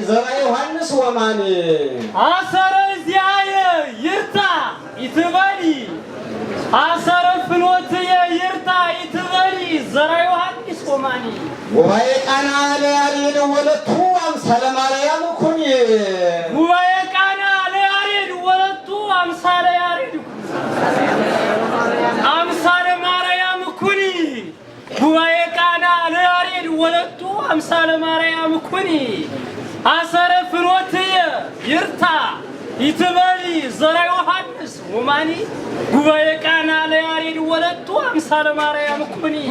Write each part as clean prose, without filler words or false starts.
زرع يوحنس وماني عصر زيايا يرتا يتبالي عصر فنوتي يرتا يتبالي زرع يوحنس وماني وهيك أنا ليالي ولدتو أمثال مريم كوني وهيك أنا ليالي ولدتو أمثال مريم كوني وهيك أنا ليالي ولدتو أمثال مريم كوني عصر فنوتي يرتا يتبالي زرع يوحنس وماني وهيك أنا ليالي ولدتو أمثال مريم كوني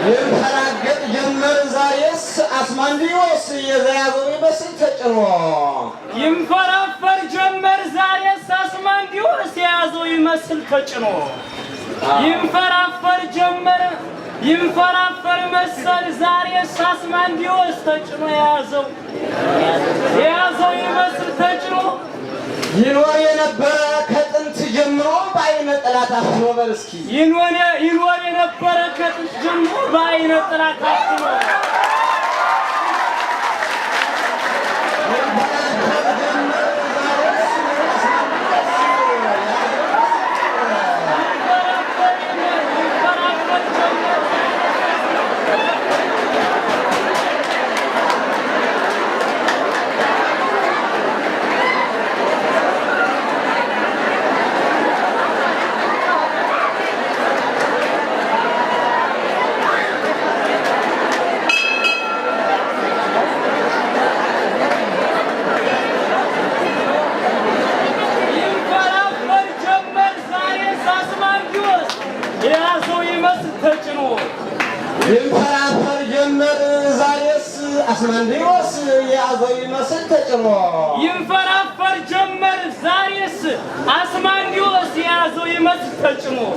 ينفرقت جمر زايس أسمانديوس يزيازوي بس تجنو ينفرفر جمر زايس أسمانديوس يزيازوي مسل تجنو ينفرفر جمر ينفرفر مسل زايس أسمانديوس تجنو يزيازوي مسل تجنو ينور ينبرا كتنت جمرو بعين طلعت أفنو برسكي ينور ينبرا كتنت جمرو بعين طلعت أفنو ينفرفر جمر زايس أسمانديوس يزيازوي مسل تجنو ينفرفر جمر زايس أسمانديوس يزيازوي مسل تجنو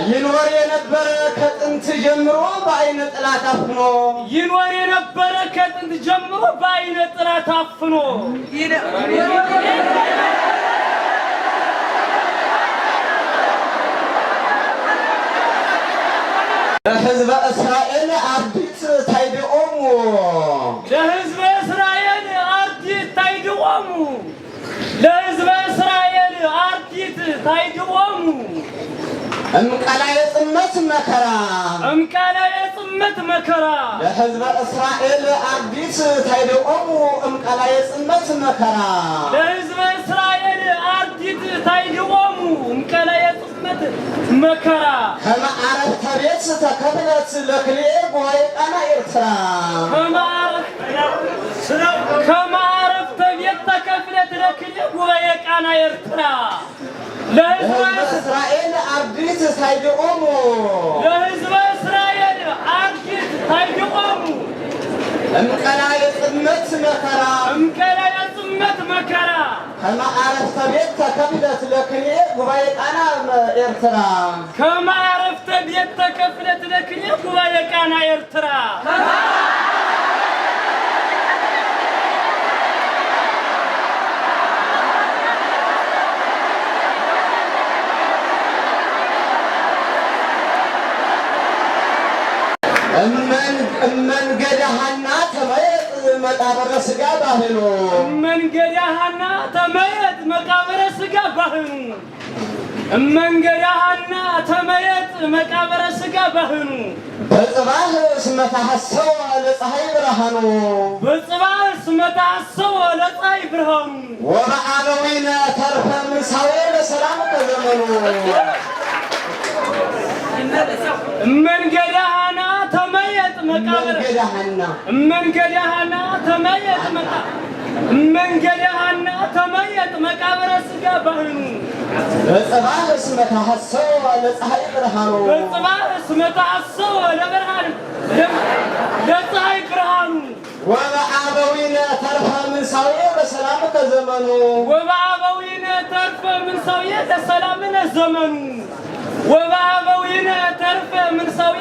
ينور ينبرا كتنت جمرو بعين طلعت أفنو ينور ينبرا كتنت جمرو بعين طلعت أفنو لحزب إسرائيل أردت تايدؤمو لحزب إسرائيل أردت تايدؤمو لحزب إسرائيل أردت تايدؤمو أمكالا يصمت مكرا لحزب إسرائيل أردت تايدؤمو أمكالا يصمت مكرا لحزب إسرائيل أردت تايدؤمو أمكالا يصمت مكرا كما عرفت بيت تكفلت لكليب ويقانا إرترا كما عرفت بيت تكفلت لكليب ويقانا إرترا لحزب إسرائيل أردت تايدؤمو لحزب إسرائيل أردت تايدؤمو أمكالا يصمت مكرا كما عرفت بيت تكفلت لكليب ويقانا إرترا كما عرفت بيت تكفلت لكليب ويقانا إرترا من قدهنا تميت مقابر سقا باهنو من قدهنا تميت مقابر سقا باهنو من قدهنا تميت مقابر سقا باهنو بصباح اسمتها السوى لصحي برهانو لصحي برهانو ومعانوين ترفى من سوى لسلام كزمنو من قدهنا تميت مقابر من قدهنا تميت مقابر መንገደሃና ተመየጥ መቃብረ ሥጋ ባህኑ በጽባህ እስመ ተሐሰው ለፀሐይ ብርሃኑ በጽባህ እስመ ተሐሰው ለብርሃን ለፀሐይ ብርሃኑ ወበአበዊነ ተርፈ ምንሳዌ በሰላም ከዘመኑ ወበአበዊነ ተርፈ ምንሳዌ ለሰላምነ ዘመኑ ወበአበዊነ ተርፈ ምንሳዌ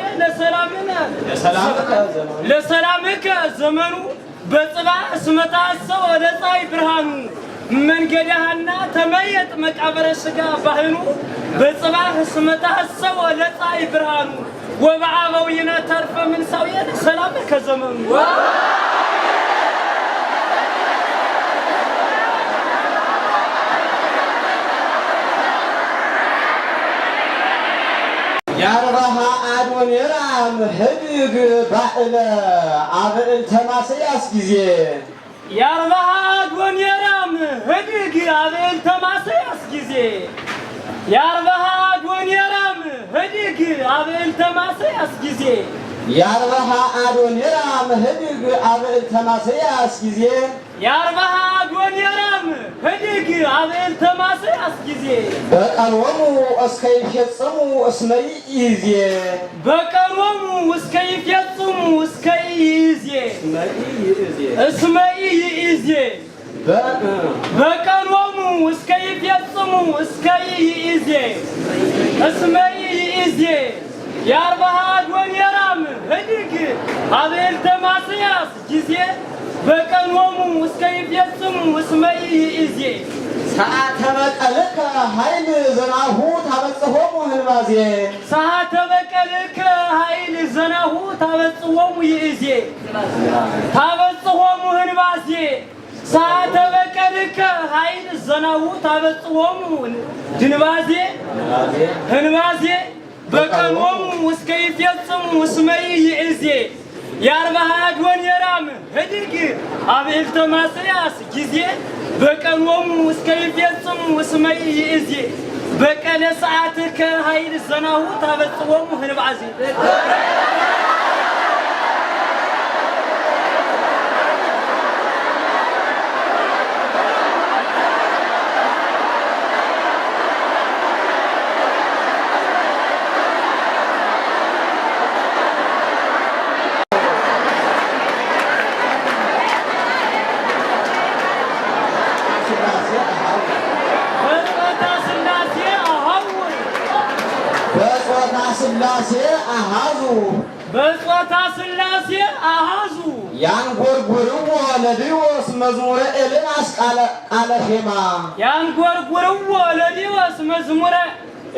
ለሰላምከ ዘመኑ በጽባህ እስመ ተሐሰው ለፀሐይ ብርሃኑ መንገደሃና ተመየጥ መቃብረ ሥጋ ባህኑ በጽባህ እስመ ተሐሰው ለፀሐይ ብርሃኑ ወበአበዊነ ተርፈ ምንሳዌ ለሰላምከ ዘመኑ ያርባሃ አዶኒራም ህድግ ባዕለ አብዕልተ ማስያስ ጊዜ ያርባሃ አዶኒራም ህድግ አብዕልተ ማስያስ ጊዜ ያርባሃ አዶኒራም ህድግ አብዕልተ ማስያስ ጊዜ ያርባሃ አዶኒራም ህድግ አብዕልተ ማስያስ ጊዜ ያርባሃ አዶኒራም ህድግ አብዕልተ ማስያስ ጊዜ በቀሎሙ እስከ ይፈጽሙ እስመ ይእዜ በቀሎሙ እስከ ይፈጽሙ እስከ ይእዜ እስመ ይእዜ በቀሎሙ እስከ ይፈጽሙ እስከ ይእዜ እስመ ይእዜ ያርባሃ አዶኒራም ህድግ አብዕልተ ማስያስ ጊዜ በቀሎሙ እስከ ይፈጽሙ እስመ ይእዜ ሰዓተ በቀልከ ኃይል ዘናሁ ታበጽሖሙ ህንባዜ ሰዓተ በቀልከ ኃይል ዘናሁ ታበጽሖሙ ይእዜ ታበጽሖሙ ህንባዜ ሰዓተ በቀልከ ኃይል ዘናሁ ታበጽሖሙ ድንባዜ ህንባዜ በቀሎሙ እስከ ይፈጽሙ እስመ ይእዜ ያርባሃ አዶኒራም ህድግ አብዕልተ ማስያስ ጊዜ በቀሎሙ እስከ ይፈጽሙ እስመ ይእዜ በቀለ ሰዓትከ ኃይል ዘናሁ ታበጽሖሙ ህንባዜ ሥላሴ አሃዙ በጾታ ሥላሴ አሃዙ ያንጎርጉርዎ ለዲዮስ መዝሙረ ኤልያስ ቃለ ፌማ ያንጎርጉርዎ ለዲዮስ መዝሙረ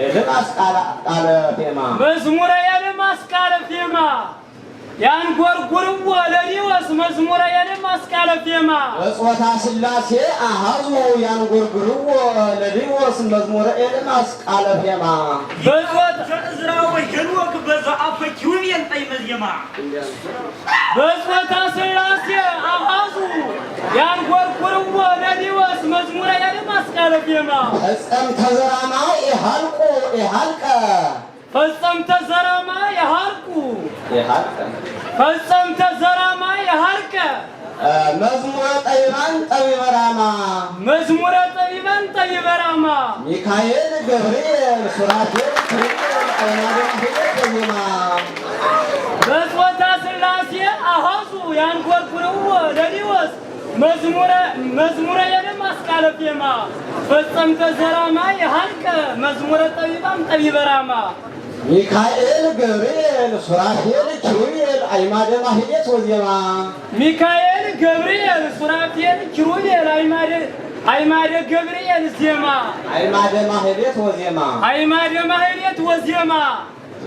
ኤልያስ ቃለ ፌማ መዝሙረ ኤልያስ ቃለ ፌማ ያንጎርጉርዎ ለዲዮስ መዝሙረ ኤልያስ ቃለ ፌማ በጾታ ሥላሴ አሃዙ ያንጎርጉርዎ ለዲዮስ መዝሙረ ኤልያስ ቃለ ፌማ በጾታ እዝራው ሄኖክ በዘአፈ ኪሩቤል ጣዕመ ዜማ በጾታ ሥላሴ አሃዙ ያንጎርጉርዎ ለዲዮስ መዝሙረ ኤልያስ ቃለ ፌማ ፈጸምተ ዘራማ ኢሃልቁ ኢሃልቀ ፈጸምተ ዘራማ የሃርቁ ፈጸምተ ዘራማ የሃርቀ መዝሙረ ጠቢባን ጠቢበ ራማ መዝሙረ ጠቢባን ጠቢበ ራማ ሚካኤል ገብርኤል ሱራፌል ኪሩቤል አይናደ ዜማ በጾታ ሥላሴ አሃዙ ያንጎርጉርዎ ለዲዮስ መዝሙረ ኤልያስ ቃለ ፌማ ፈጸምተ ዘራማ የሃልቀ መዝሙረ ጠቢባን ጠቢበ ራማ ሚካኤል ገብርኤል ሱራፌል ኪሩቤል አዕማደ ማህሌት ወዜማ ሚካኤል ገብርኤል ሱራፌል ኪሩቤል አዕማደ ገብርኤል ዜማ አዕማደ ማህሌት ወዜማ አዕማደ ማህሌት ወዜማ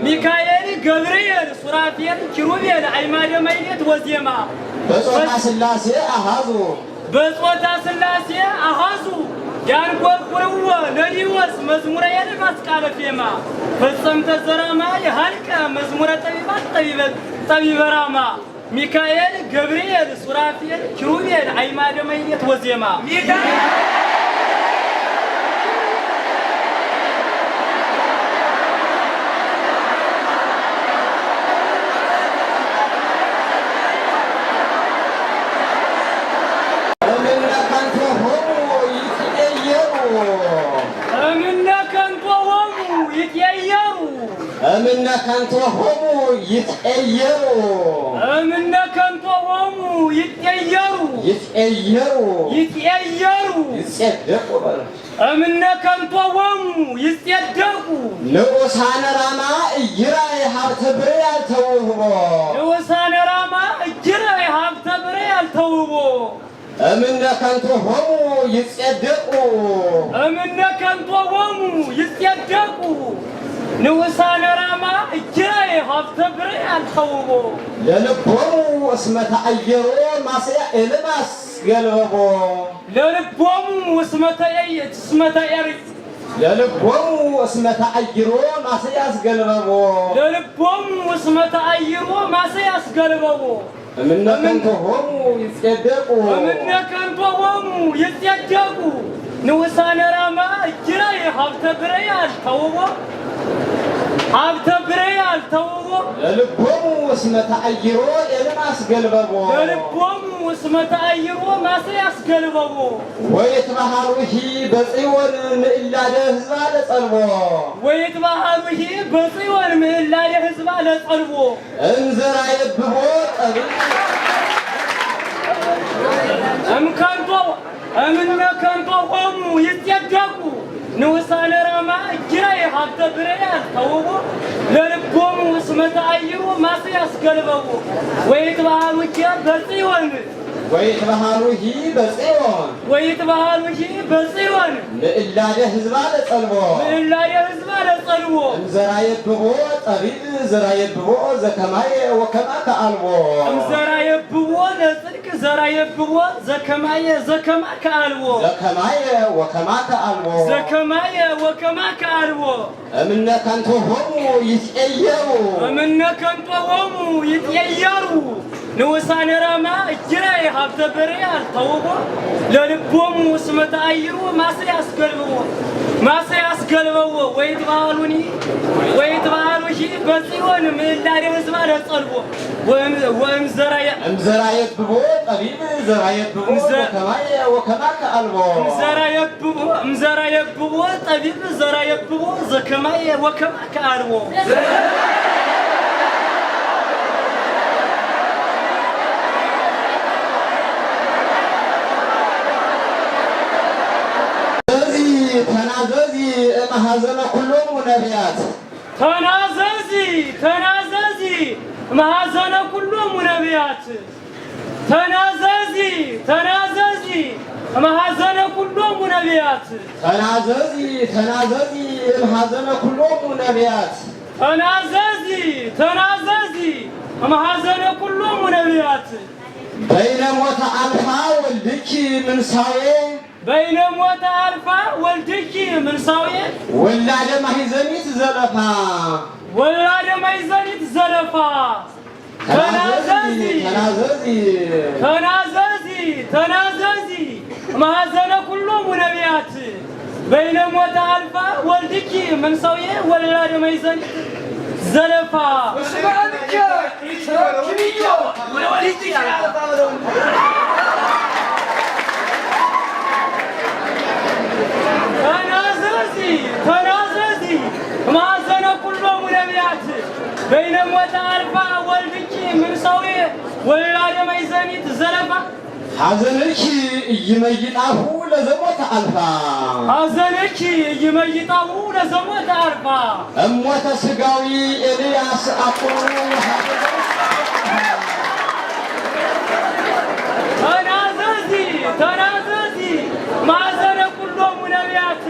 ሚካኤል ገብርኤል ሱራፌል ኪሩቤል አዕማደ ማህሌት ወዜማ በጾታ ሥላሴ አሃዙ በጾታ ሥላሴ አሃዙ ያንጎርጉርዎ ለዲዮስ መዝሙረ ኤልያስ ቃለ ፌማ ፈጸምተ ዘራማ የሃልቀ መዝሙረ ጠቢባን ጠቢበ ራማ ሚካኤል ገብርኤል ሱራፌል ኪሩቤል አዕማደ ማህሌት ወዜማ أمن كنتهم يتأيروا أمن كنتهم يتأيروا يتصدقوا أمن كنتهم يتصدقوا نوسان راما إجراي حبت بريال توهبو نوسان راما إجراي حبت بريال توهبو أمن كنتهم يتصدقوا أمن كنتهم يتصدقوا نوسان راما إجراي حبت بريال توهبو للبهم اسمه أيرو ماسيا إلماس قلبو للبهم اسمه للبهم اسمه أيرو ماسيا قلبو للبهم اسمه أيرو ماسيا قلبو أمن كنتهم يتصدقوا نوسان راما إجراي حبت بريال توهبو حبت بريال توهبو للبهم اسمه أيرو إلماس قلبو للبهم اسمه أيرو ماسيا قلبو ويتبهروه بصيون إلا لهزبا لصلبو ويتبهروه بصيون إلا لهزبا لصلبو انزرا يببو أمن كنتهم يتصدقوا نوسان راما إجراي حبت بريال توهبو للبهم اسمه أيرو ماسيا قلبو ويتبهروه بصيون إلا لهزبا لصلبو انزرا يببو طريق زرا يببو زكماي وكما كألبو انزرا يببو لصدق زرا يببو زكماي وكما كألبو أمن كنتهم يتأيروا نوسان راما إجراي حبت بريال توهبو للبهم اسمه أيرو ماسيا قلبو ويتبهروه بصيون من إلا لهزبا لصلبو وامزرا يببو طبيب زرا يببو وكما كألبو امزرا يببو طبيب زرا يببو زكماي وكما كألبو تناززي مهازن كلهم نبيات تناززي مهازن كلهم نبيات تناززي مهازن كلهم نبيات تناززي مهازن كلهم نبيات تناززي مهازن كلهم نبيات بين موت ألفا والدك من ساوي بين موت ألفا والدك من ساوي ولاد ما هي زنيت زلفا تناززي مهازن كلهم نبيات بين موت ألفا والدك من ساوي ولاد ما هي زنيت زلفا تناززي مهازن كلهم نبيات بين موت ألفا والدك من ساوي ولاد ما هي زنيت زلفا حزنك يميطه لزموت ألفا أموت سقاوي إلياس أقول تناززي مهازن كلهم نبيات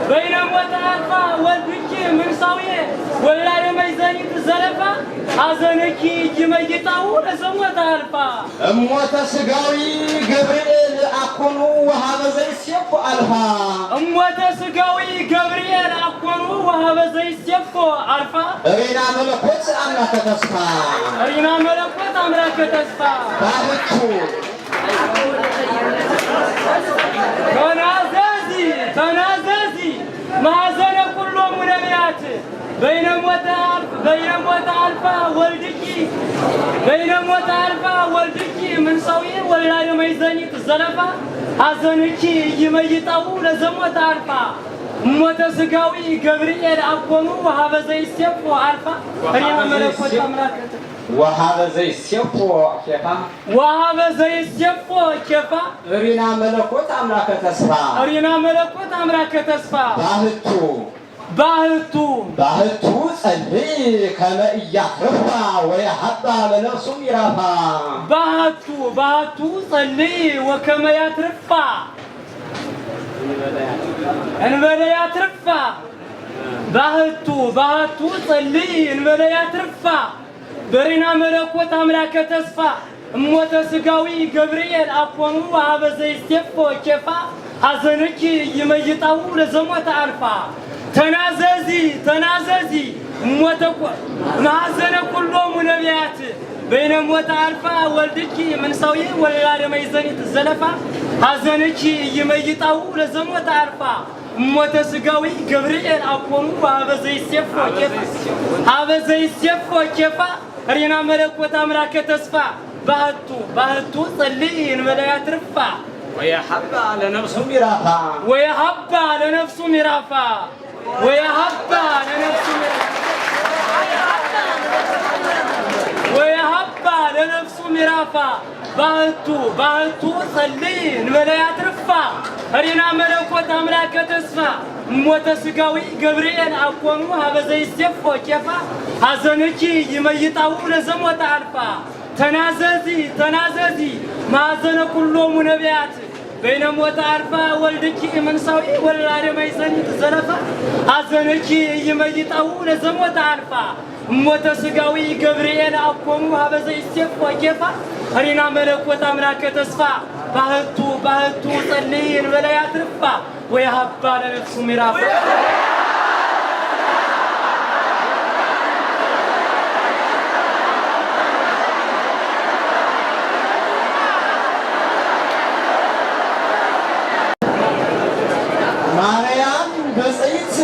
بين موت ألفا والدك من ساوي ولاد ما هي زنيت زلفا حزنك يميطه لزموت ألفا أموت سقاوي جبريل أكون وهذا زي السيف ألفا أموت سقاوي جبريل أكون وهذا زي السيف ألفا رينا ملكوت أمرك تسفى بابتو تناززي مهازن كلهم نبيات بين موت ألفا والدك من ساوي ولاد ما هي زنيت زلفا حزنك يميطه لزموت ألفا ሞተ ስጋዊ ገብርኤል አኮኑ ወሀበ ዘይሴፎ አልፋ ሪና መለኮት አምላከተ ወሀበ ዘይሴፎ ኬፋ ወሀበ ዘይሴፎ ኬፋ ሪና መለኮት አምላከ ተስፋ ሪና መለኮት አምላከ ተስፋ ባህቱ ጸልይ ከመ ኢያትርፋ ወየሀባ ለነፍሱ ይራፋ ባህቱ ጸልይ ወከመ ያትርፋ እንበለ ያትርፋ ባህቱ ጸልይ እንበለ ያትርፋ በሪና መለኮት አምላከ ተስፋ እሞተ ስጋዊ ገብርኤል አኮኑ ወሀበ ዘይሴፎ ኬፋ ሐዘንኪ ይመይጣው ለዘሞተ አልፋ ተናዘዚ ሞተኮ ማዘነ ኩሎሙ ነቢያት በይነ ሞተ አልፋ ወልድኪ መንሳዊ ወላደ መይዘኒት ዘለፋ ሐዘንኪ ይመይጣው ለዘሞተ አልፋ ሞተ ስጋዊ ገብርኤል አኮኑ ወሀበ ዘይሴፎ ኬፋ ሪና መለኮት አምላከ ተስፋ ባህቱ ጸልይ እንበለ ያትርፋ ወየሀባ ለነፍሱ ይራፋ ባህቱ ጸልይ እንበለ ያትርፋ ሪና መለኮት አምላከ ተስፋ ሞተ ስጋዊ ገብርኤል አኮኑ ወሀበ ዘይሴፎ ኬፋ ሐዘንኪ ይመይጣው ለዘሞተ አልፋ ተናዘዚ ማዘነ ኩሎሙ ነቢያት በይነ ሞተ አልፋ ወልድኪ መንሳዊ ወላደ መይዘኒት ዘለፋ ሐዘንኪ ይመይጣው ለዘሞተ አልፋ ሞተ ስጋዊ ገብርኤል አኮኑ ወሀበ ዘይሴፎ ኬፋ ሪና መለኮት አምላከ ተስፋ ባህቱ ጸልይ እንበለ ያትርፋ ወየሀባ ለነፍሱ ይራፋ ማርያም ብፅዕት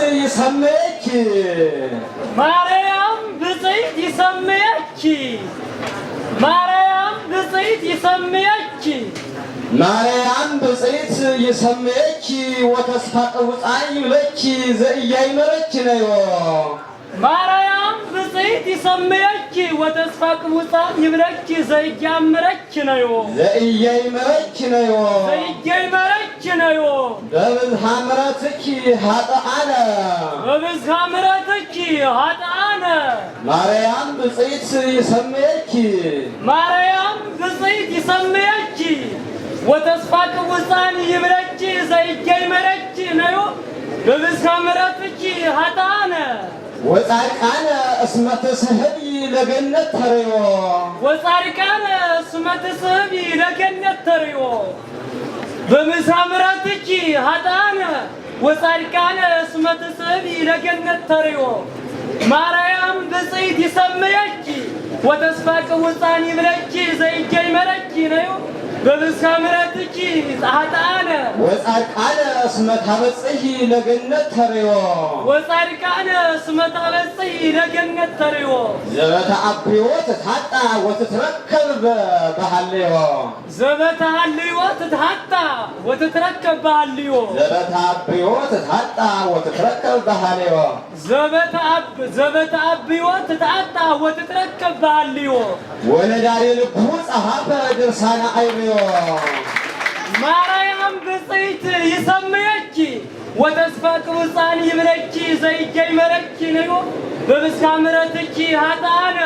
ይሰምየኪ ማርያም ብፅዕት ይሰምየኪ ወተስፋ ቅውፃን ይብለኪ ዘኢያእመረኪ ነዮ ማርያም ብፅዕት ይሰምየኪ ወተስፋ ቅውፃን ይብለኪ ዘኢያእመረኪ ነዮ በብዝሃ ምሕረትኪ ኃጥአነ ማርያም ብፅዕት ይሰምየኪ ወተስፋ ቅውፃን ይብለኪ ዘኢያእመረኪ ነዮ በብዝሃ ምሕረትኪ ኃጥአነ ወጻድቃነ እስመ ትስሕቢ ለገነት ተርዮ በብዝሃ ምሕረትኪ ኃጥአነ ወጻድቃነ እስመ ትስሕቢ ለገነት ተርዮ ማርያም ብፅዕት ይሰምየኪ ወተስፋ ቅውፃን ይብለኪ ዘኢያእመረኪ ነዮ በብዝሃ ምሕረትኪ ኃጥአነ ወጻድቃነ እስመ ታበጽሒ ለገነት ተርዮ ዘበተአብዮ ትትሐጣ ወትትረከብ በሃልዮ ዘበተአብዮ ትትሐጣ ወትትረከብ በሃልዮ ወለዳሪ ልቡ ጸሐፈ ድርሳነ አይብዮ ማርያም ብፅዕት ይሰምየኪ ወተስፋ ቅውፃን ይብለኪ ዘኢያእመረኪ ነዮ በብዝሃ ምሕረትኪ ኃጥአነ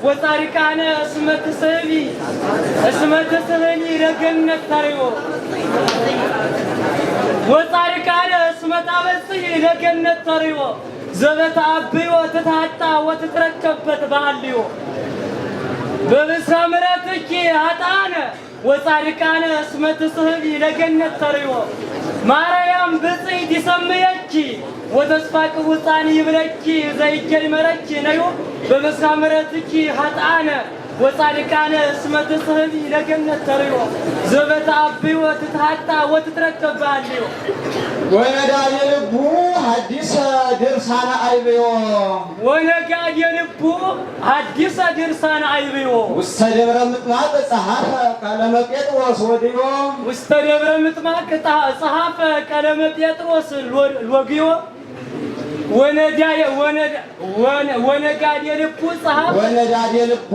ወጻድቃነ እስመ ትስሕቢ ለገነት ተርዮ ወጻድቃነ እስመ ታበጽሒ ለገነት ተርዮ ዘበተአብዮ ትትሐጣ ወትትረከበት በሃልዮ በብዝሃ ምሕረትኪ ኃጥአነ ወጻድቃነ እስመ ትስሕቢ ለገነት ተርዮ ማርያም ብፅዕት ይሰምየኪ ወተስፋ ቅውፃን ይብለኪ ዘኢያእመረኪ ነዮ በብዝሃ ምሕረትኪ ኃጥአነ ወጻድቃነ እስመ ትስሕቢ ለገነት ተርዮ ዘበተአብዮ ትትሐጣ ወትትረከብ በሃልዮ ወነዳድ የልቡ ሐዲስ ድርሳነ አይብዮ ወነጋድ የልቡ ሐዲስ ድርሳነ አይብዮ ውስተ ደብረ ምጥማቅ ጸሐፈ ቀለመ ጴጥሮስ ወዲዮ ውስተ ደብረ ምጥማቅ ጸሐፈ ቀለመ ጴጥሮስ ወዲዮ ወነጋድ የልቡ ጸሐፈ ወነዳድ የልቡ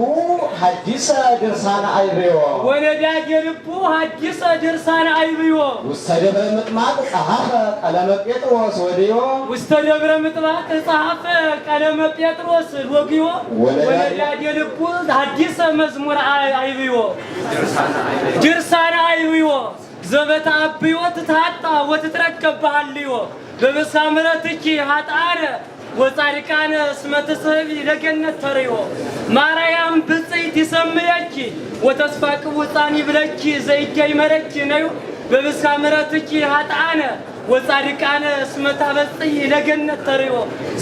ሐዲስ ድርሳነ አይብዮ ወነዳድ የልቡ ሐዲስ ድርሳነ አይብዮ ውስተ ደብረ ምጥማቅ ጸሐፈ ቀለመ ጴጥሮስ ወዲዮ ውስተ ደብረ ምጥማቅ ጸሐፈ ቀለመ ጴጥሮስ ወዲዮ ወነዳድ የልቡ ሐዲስ መዝሙር አይብዮ ድርሳነ አይብዮ ዘበተአብዮ ትታጣ ወትትረከብ ባህልዮ በበሳምረትኪ ኃጥአነ ወጻድቃነ እስመ ትስሕቢ ለገነት ተርዮ ማርያም ብፅዕት ይሰምየኪ ወተስፋ ቅቡፃን ይብለኪ ዘይገይ መረኪ ነዩ በበሳምረትኪ ኃጥአነ ወጻድቃነ እስመ ታበፅሒ ለገነት ተርዮ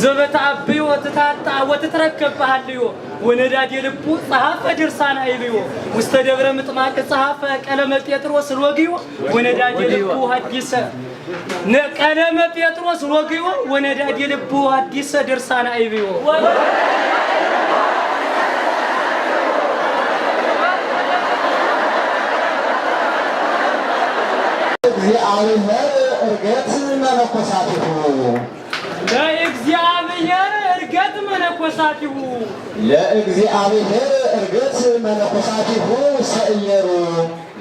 ዘበተአብዮ ትታጣ ወትትረከብ ባህልዮ ወነዳድ የልቡ ጸሐፈ ድርሳነ አይብዮ ውስተ ደብረ ምጥማቅ ጸሐፈ ቀለመ ጴጥሮስ ወጊዮ ወነዳድ የልቡ ሐዲስ ቀለመ ጴጥሮስ ወጊዮ ወነዳድ የልቡ ሐዲስ ድርሳነ አይብዮ እግዚአብሔር እርገት መነኮሳቲሁ ለእግዚአብሔር እርገት መነኮሳቲሁ ለእግዚአብሔር እርገት መነኮሳቲሁ ውስተ ኢየሩ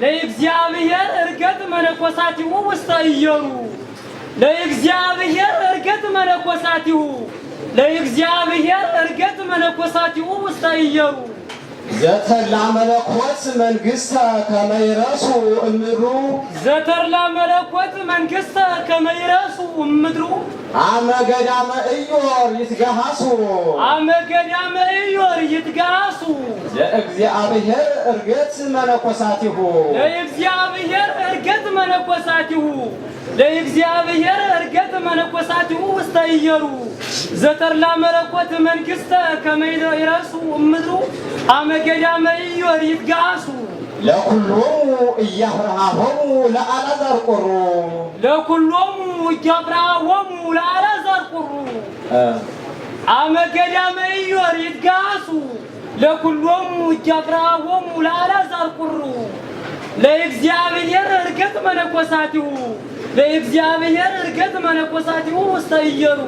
ለእግዚአብሔር እርገት መነኮሳቲሁ ውስተ ኢየሩ ለእግዚአብሔር እርገት መነኮሳቲሁ ለእግዚአብሔር እርገት መነኮሳቲሁ ውስተ ኢየሩ ዘተርላ መለኮት መንግሥተ ከመ ይረሱ እምድሩ ዘተርላ መለኮት መንግሥተ ከመ ይረሱ እምድሩ አመ ገዳመ ኢዮር ይትገሃሱ አመ ገዳመ ኢዮር ይትገሃሱ ለእግዚአብሔር እርገት መነኮሳቲሁ ለእግዚአብሔር እርገት መነኮሳቲሁ ለእግዚአብሔር እርገት መነኮሳቲሁ ውስተ ኢየሩ ዘተርላ መለኮት መንግሥተ ከመ ይረሱ እምድሩ አመ ገዳመ ኢዮር ይትገሃሱ ለኩሎሙ ኢያፍርሃሆሙ ለአልዓዛር ቁሩ ለኩሎሙ ኢያፍርሃሆሙ ለአልዓዛር ቁሩ አመ ገዳመ ኢዮር ይትገሃሱ ለኩሎሙ ኢያፍርሃሆሙ ለአልዓዛር ቁሩ ለእግዚአብሔር እርገት መነኮሳቲሁ ለእግዚአብሔር እርገት መነኮሳቲሁ ውስተ ኢየሩ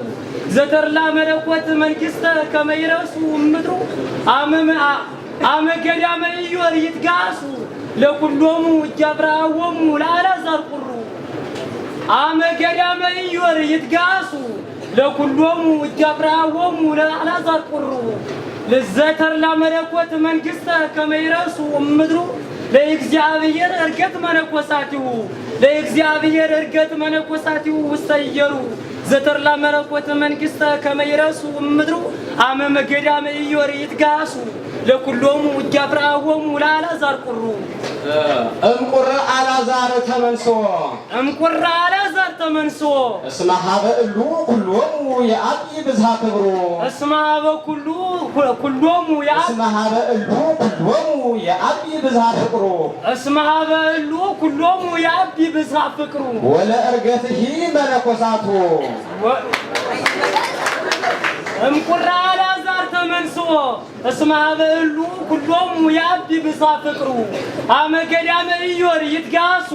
ዘተርላ መለኮት መንግሥተ ከመ ይረሱ እምድሩ አመ ገዳመ ኢዮር ይትገሃሱ ለኩሎሙ ኢያፍርሃሆሙ ለአልዓዛር ቁሩ አመ ገዳመ ኢዮር ይትገሃሱ ለኩሎሙ ኢያፍርሃሆሙ ለአልዓዛር ቁሩ ዘተርላ መለኮት መንግሥተ ከመ ይረሱ እምድሩ ለእግዚአብሔር እርገት መነኮሳቲሁ ለእግዚአብሔር እርገት መነኮሳቲሁ ውስተ ኢየሩ ዘተርላ መለኮት መንግሥተ ከመ ይረሱ እምድሩ አመ ገዳመ ኢዮር ይትገሃሱ ለኩሎሙ ኢያፍርሃሆሙ ለአልዓዛር ቁሩ እምቁረ አልዓዛር ተመንሶ እምቁረ አልዓዛር ተመንሶ እስመ ሀበ እሉ ኩሎሙ የአቢ ብዝሃ ክብሩ እስመ ሀበ ኩሎሙ እስመ ሀበ እሉ ኩሎሙ የአቢ ብዝሃ ፍቅሩ እስመ ሀበ እሉ ኩሎሙ የአቢ ብዝሃ ፍቅሩ ወለእርገትሂ መነኮሳቱ እምቁረ አልዓዛር ተመንሶ እስመ ሀበ እሉ ኩሎሙ የአቢ ብዝሃ ፍቅሩ አመ ገዳመ ኢዮር ይትገሃሱ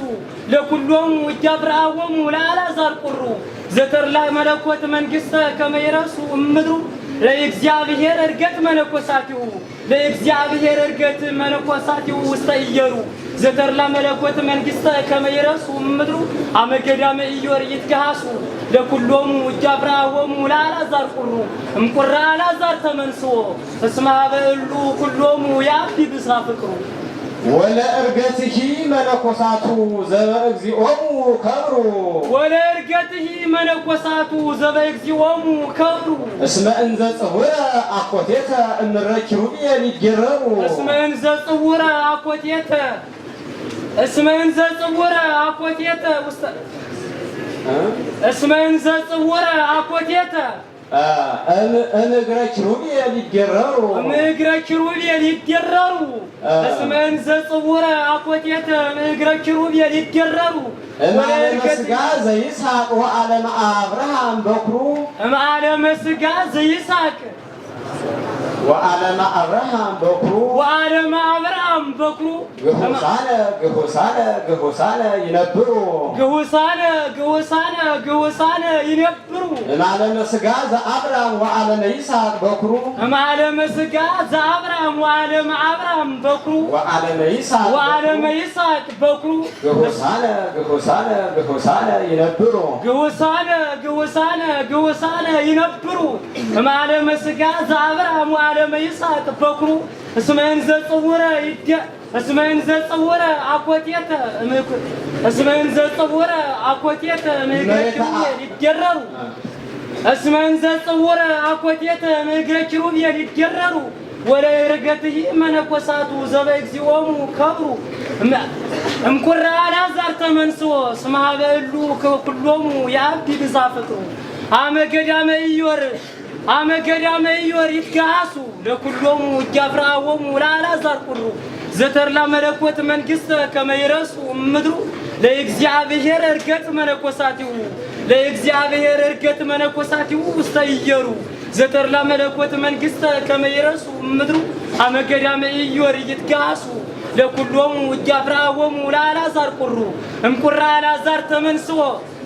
ለኩሎሙ ኢያፍርሃሆሙ ለአልዓዛር ቁሩ ዘተርላ መለኮት መንግሥተ ከመ ይረሱ እምድሩ ለእግዚአብሔር እርገት መነኮሳቲሁ ለእግዚአብሔር እርገት መነኮሳቲሁ ውስተ ኢየሩ ዘተርላ መለኮት መንግሥተ ከመ ይረሱ እምድሩ አመ ገዳመ ኢዮር ይትገሃሱ ለኩሎሙ ኢያፍርሃሆሙ ለአልዓዛር ቁሩ እምቁረ አልዓዛር ተመንሶ እስመ ሀበ እሉ ኩሎሙ የአቢ ብዝሃ ፍቅሩ ወለእርገትሂ መነኮሳቱ ዘበእግዚኦሙ ከብሩ ወለእርገትሂ መነኮሳቱ ዘበእግዚኦሙ ከብሩ እስመ እንዘ ጽውረ አኮቴተ እምረ ኪሩቤል ይገረሩ እስመ እንዘ ጽውረ አኮቴተ እስመ እንዘ ጽውረ አኮቴተ ውስተ እስመ እንዘ ጽውረ አኮቴተ እምግረ ኪሩቤል ይደረሩ እምግረ ኪሩቤል ይደረሩ እስመ እንዘ ጽውረ አኮቴተ እምግረ ኪሩቤል ይደረሩ እምዓለመ ሥጋ ዘይስሐቅ ወዓለመ አብርሃም በኩሩ እምዓለመ ሥጋ ዘይስሐቅ ወዓለመ አብርሃም በኩሩ ወዓለመ አብርሃም በኩሩ ግሁሳነ ይነብሩ ግሁሳነ ይነብሩ እምዓለመ ሥጋ ዘአብርሃም ወዓለመ ይስሐቅ በኩሩ እምዓለመ ሥጋ ዘአብርሃም ወዓለመ አብርሃም በኩሩ ወዓለመ ይስሐቅ በኩሩ ግሁሳነ ይነብሩ ግሁሳነ ይነብሩ እምዓለመ ሥጋ ዘአብርሃም ወዓለመ ይስሐቅ በኩሩ እስመ እንዘ ጽውረ አኮቴተ እምግረ ኪሩቤል ይደረሩ እስመ እንዘ ጽውረ አኮቴተ እምግረ ኪሩቤል ይደረሩ ወለዕርገትህ መነኮሳቱ ዘበእግዚኦሙ ከብሩ እምኩራ አልዓዛር ተመንስኦ እስመ ኀበ እሉ ኩሎሙ የአቢ ብዛ ፍቅሩ አመ ገዳመ ኢዮር ይትገሃሱ ለኩሎሙ እያፍርሃዎሙ ለአልዓዛር ቁሩ ዘተርላ መለኮት መንግሥተ ከመ ይረሱ እምድሩ ለእግዚአብሔር ዕርገት መነኮሳቲሁ ውስተ ኢየሩ ዘተርላ መለኮት መንግሥተ ከመ ይረሱ እምድሩ አመ ገዳመ ኢዮር ይትገሃሱ ለኩሎሙ እያፍርሃዎሙ ለአልዓዛር ቁሩ እምቁራ አልዓዛር ተመንስኦ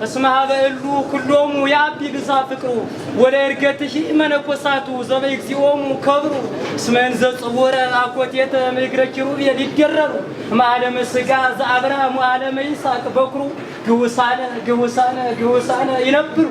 እስመ ኀበ እሉ ኩሎሙ የአቢ ብዛ ፍቅሩ ወለዕርገትህ መነኮሳቱ ዘበእግዚኦሙ ከብሩ እስመ እንዘ ጽውረ አኮቴተ እምግረ ኪሩቤል ይደረሩ እምዓለመ ሥጋ ዘአብርሃም ወዓለመ ይስሐቅ በኩሩ ግሁሳነ ይነብሩ